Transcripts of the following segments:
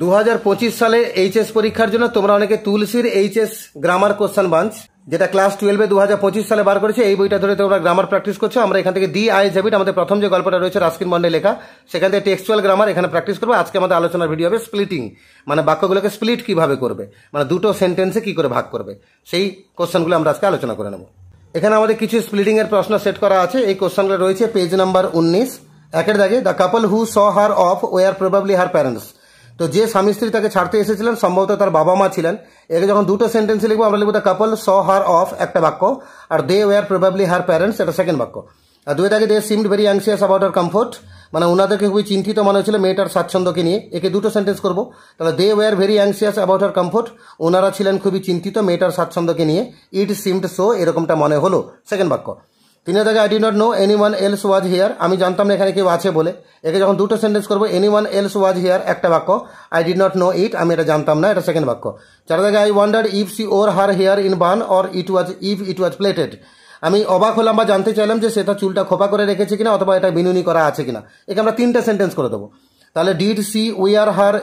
2025 সালে এইচএস পরীক্ষার জন্য তোমরা অনেকে তুলসীর এইচএস গ্রামার কোশ্চেন বাঞ্চ যেটা ক্লাস 12-এ 2025 সালে বার করেছে, এই বইটা ধরে তোমরা গ্রামার প্র্যাকটিস করছো। আমরা এখান থেকে দি আইজ হ্যাবিট, আমাদের প্রথম যে গল্পটা রয়েছে রাস্কিন বন্ডে লেখা, সেখান থেকে টেক্সচুয়াল গ্রামার এখানে প্র্যাকটিস করবো। আজকে আমাদের আলোচনার ভিডিও হবে স্প্লিটিং, মানে বাক্যগুলোকে স্প্লিট কিভাবে করবে, মানে দুটো সেন্টেন্সে কি করে ভাগ করবে, সেই কোশ্চেনগুলো আমরা আজকে আলোচনা করে নেব। এখানে আমাদের কিছু স্প্লিটিং এর প্রশ্ন সেট করা আছে। এই কোশ্চেনগুলো রয়েছে পেজ নাম্বার 19, একের দাগে। The couple who saw her off were probably her parents. তো যে স্বামী স্ত্রী তাকে ছাড়তে এসেছিলেন সম্ভবত তার বাবা মা ছিলেন। একে যখন দুটো সেন্টেন্সে লিখবো আমরা লিখবো the couple saw her of একটা বাক্য, আর they were probably her parents এটা সেকেন্ড বাক্য। আর দুই দাগে they seemed very anxious about her comfort, মানে ওনাদেরকে খুবই চিন্তিত মনে হচ্ছিল মেয়েটার স্বাচ্ছন্দ্যকে নিয়ে। একে দুটো সেন্টেন্স করবো, তাহলে they were very anxious about her comfort, ওনারা ছিলেন খুবই চিন্তিত মেয়েটার স্বাচ্ছন্দ্যকে নিয়ে। ইট সিমড সো, এরকমটা মনে হলো সেকেন্ড বাক্য। তিনের দাগে I did not no any one else was here, আমি জানতাম না এখানে কেউ আছে বলে। একে যখন দুটো সেন্টেন্স করবো anyone else was here একটা বাক্য, I did not know it আমি এটা জানতাম না এটা সেকেন্ড বাক্য। চার দাগে I wondered if she wore her hair in bun or it was plaited, আমি অবাক হলাম বা জানতে চাইলাম যে সেটা চুলটা খোপা করে রেখেছে কিনা অথবা এটা বিনুনি করা আছে কিনা। একে আমরা তিনটা সেন্টেন্স করে দেবো। তাহলে did she wear her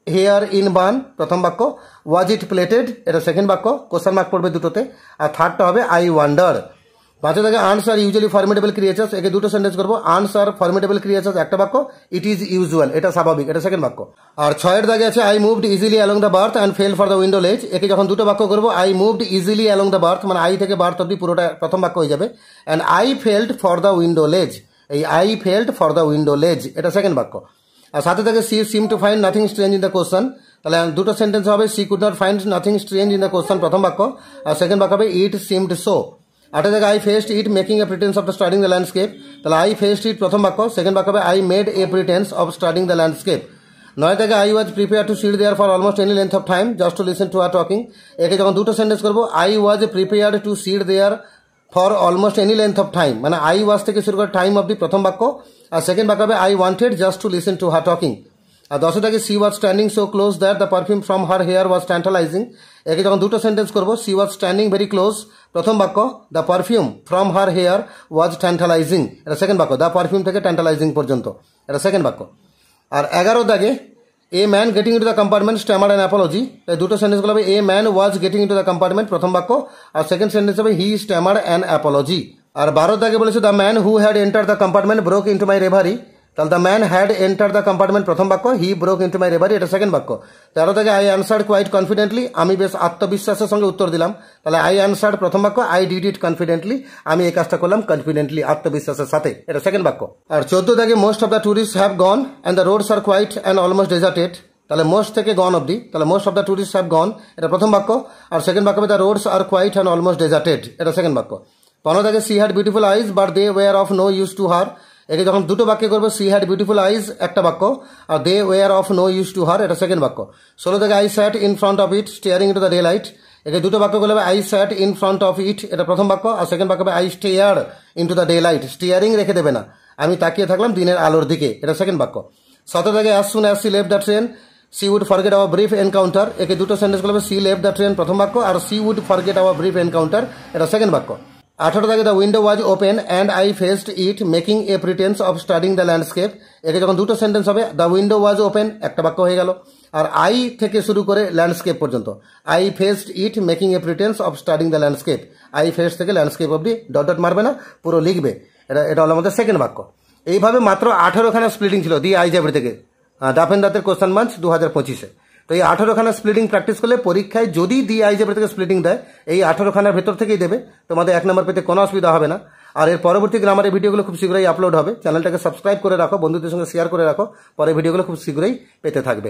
hair in bun প্রথম বাক্য, ওয়াজ ইট প্লেটেড এটা সেকেন্ড বাক্য, কোশ্চেন মার্ক পড়বে দুটোতে। আর থার্ডটা হবে আই ওয়ান্ডার। পাঁচের দাগে ernes are usually formidable creatures, একে দুটো সেন্টেন্স করবো। আর্নস আর ফর্মিডেবল ক্রিয়েচার্স একটা বাক্য, ইট ইজ ইউজুয়াল এটা স্বাভাবিক এটা সেকেন্ড বাক্য। আর ছয়ের দাগে আছে I moved easily along the berth and fell for the window ledge, একে যখন দুটো বাক্য করবো I moved easily along the berth মানে আই থেকে বার্থ অব্দি পুরোটা প্রথম বাক্য হয়ে যাবে। And I felt for the window ledge, এই I felt for the window ledge এটা সেকেন্ড বাক্য। আর সাথে থেকে she seem to find nothing strange in the question, তাহলে দুটো সেন্টেন্স হবে C could not find nothing strange in the question প্রথম বাক্য, আর সেকেন্ড বাক্য হবে ইট সিমড সো। আটের জায়গায় I faced it making a pretence of studying the landscape, তাহলে আই ফেসড ইট প্রথম বাক্য, সেকেন্ড বাক্য হবে I made a pretence of studying the landscape. নয় থেকে I was prepare to sit there for almost any length of time just to listen to our talking, একে যখন দুটো সেন্টেন্স করবো I was prepare to sit there for almost any length of time মানে I was থেকে শুরু করে time অব্দি প্রথম বাক্য, আর সেকেন্ড বাক্য হবে I wanted just to listen to her talking. আর দশের থেকে she was standing so close that the perfume from her hair was tantalizing, একে যখন দুটো সেন্টেন্স করবো she was standing very close প্রথম বাক্য, the perfume from her hair was tantalizing এটা সেকেন্ড বাক্য, দ্য পারফিউম থেকে ট্যান্টালাইজিং পর্যন্ত এটা সেকেন্ড বাক্য। আর 11 দাগে a man getting into the compartment stammer an apology, এই দুটো সেন্টেন্স হবে a man was getting into the compartment প্রথম বাক্য, আর সেকেন্ড সেন্টেন্স হবে হি স্ট্যামার অ্যান অ্যাপোলজি। আর 12 দাগে বলেছে the man who had enter the compartment broke into my reverie, তাহলে the man had enter the compartment প্রথম বাক্য, he broke into my reverie এটা সেকেন্ড বাক্য। 13 থেকে আই অ্যান্সার্ড কোয়াইট কনফিডেন্টলি, আমি বেশ আত্মবিশ্বাসের সঙ্গে উত্তর দিলাম, তাহলে আই অ্যান্সার্ড প্রথম বাক্য, আই ডিড ইট কনফিডেন্টলি আমি এই কাজটা করলাম কনফিডেন্টলি আত্মবিশ্বাসের সাথে এটা সেকেন্ড বাক্য। আর 14 থেকে most of the tourist have gone and the roads are quite and almost deserted, তাহলে মোস্ট থেকে গন অব্দি, তাহলে most of the tourist have gone এটা প্রথম বাক্য, আর সেকেন্ড বাক্য the roads are quite and almost deserted এটা সেকেন্ড বাক্য। 15 থেকে she had beautiful eyes but they were of no use to her, একে যখন দুটো বাক্য করবো সি হ্যাড বিউটিফুল আইজ একটা বাক্য, আর they were of no use to her এটা সেকেন্ড বাক্য। 16 থেকে I sat in front of it staring into the day light, একে দুটো বাক্য করলে I sat in front of it এটা প্রথম বাক্য, আর সেকেন্ড বাক্য হবে I stare into the day light, staring রেখে দেবে না আমি তাকিয়ে থাকলাম দিনের আলোর দিকে এটা সেকেন্ড বাক্য। 17 থেকে as soon as she left the train she would forget our brief encounter, একে দুটো সেন্টেন্স করবে সি লেফট দ্য ট্রেন প্রথম বাক্য, আর she would forget our brief encounter এটা সেকেন্ড বাক্য। 18 থেকে the window was open and I faced it making a pretence of studying the landscape, একে যখন দুটো সেন্টেন্স হবে দ্য উইন্ডো ওয়াজ ওপেন একটা বাক্য হয়ে গেল, আর আই থেকে শুরু করে ল্যান্ডস্কেপ পর্যন্ত I faced it making a pretence of studying the landscape, I faced থেকে ল্যান্ডস্কেপ অব্দি ডট ডট মারবে না পুরো লিখবে এটা হলো আমাদের সেকেন্ড বাক্য। এইভাবে মাত্র 18খানা স্প্লিটিং ছিল দি আইজ হ্যাবিট থেকে ডাফেন দাঁতের কোশ্চেন বাঞ্চ 2025-এ। তো এই 18খানা স্প্লিটিং প্র্যাকটিস করলে পরীক্ষায় যদি দি আইজ হ্যাবিট থেকে স্প্লিটিং দেয় এই 18খানার ভেতর থেকেই দেবে, তোমাদের 1 নম্বর পেতে কোনো অসুবিধা হবে না। আর এর পরবর্তী গ্রামারের ভিডিওগুলো খুব শীঘ্রই আপলোড হবে, চ্যানেলটাকে সাবস্ক্রাইব করে রাখো, বন্ধুদের সঙ্গে শেয়ার করে রাখো, পরে ভিডিওগুলো খুব শীঘ্রই পেতে থাকবে।